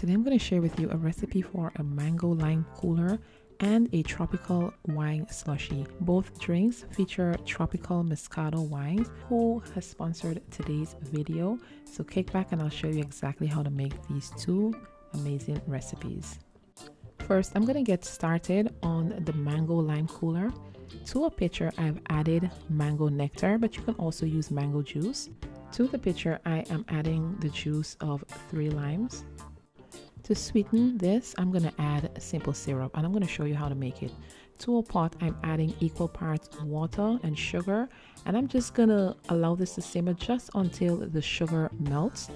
Today I'm going to share with you a recipe for a mango lime cooler and a tropical wine slushy. Both drinks feature Tropical Moscato wines, who has sponsored today's video. So kick back and I'll show you exactly how to make these two amazing recipes. First, I'm going to get started on the mango lime cooler. To a pitcher, I've added mango nectar, but you can also use mango juice. To the pitcher, I am adding the juice of 3 limes. To sweeten this, I'm going to add simple syrup, and I'm going to show you how to make it. To a pot, I'm adding equal parts water and sugar, and I'm just going to allow this to simmer just until the sugar melts.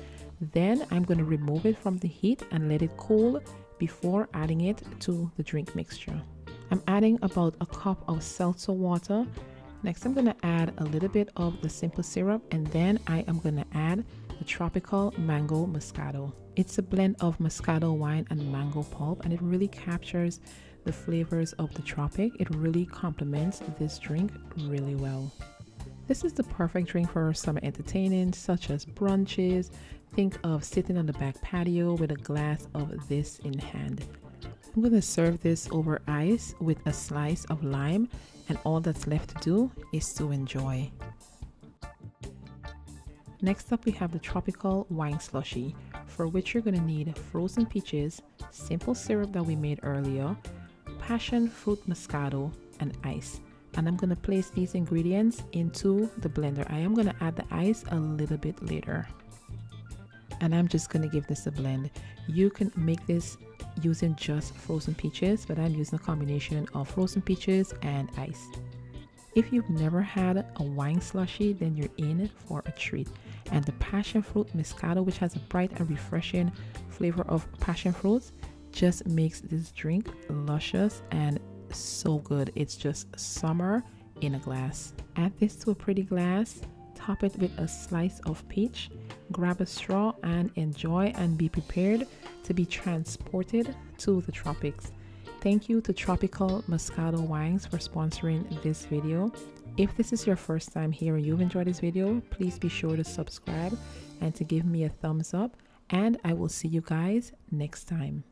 Then I'm going to remove it from the heat and let it cool before adding it to the drink mixture. I'm adding about a cup of seltzer water. Next, I'm going to add a little bit of the simple syrup, and then I am going to add the Tropical Mango Moscato. It's a blend of Moscato wine and mango pulp, and it really captures the flavors of the tropic. It really complements this drink really well. This is the perfect drink for summer entertaining, such as brunches. Think of sitting on the back patio with a glass of this in hand. I'm going to serve this over ice with a slice of lime, and all that's left to do is to enjoy. Next up, we have the tropical wine slushy, for which you're going to need frozen peaches, simple syrup that we made earlier, passion fruit moscato, and ice. And I'm going to place these ingredients into the blender. I am going to add the ice a little bit later. And I'm just going to give this a blend. You can make this using just frozen peaches, but I'm using a combination of frozen peaches and ice. If you've never had a wine slushy, then you're in for a treat. And the passion fruit moscato, which has a bright and refreshing flavor of passion fruits, just makes this drink luscious and so good. It's just summer in a glass. Add this to a pretty glass, top it with a slice of peach, grab a straw and enjoy, and be prepared to be transported to the tropics. Thank you to Tropical Moscato Wines for sponsoring this video. If this is your first time here and you've enjoyed this video, please be sure to subscribe and to give me a thumbs up, and I will see you guys next time.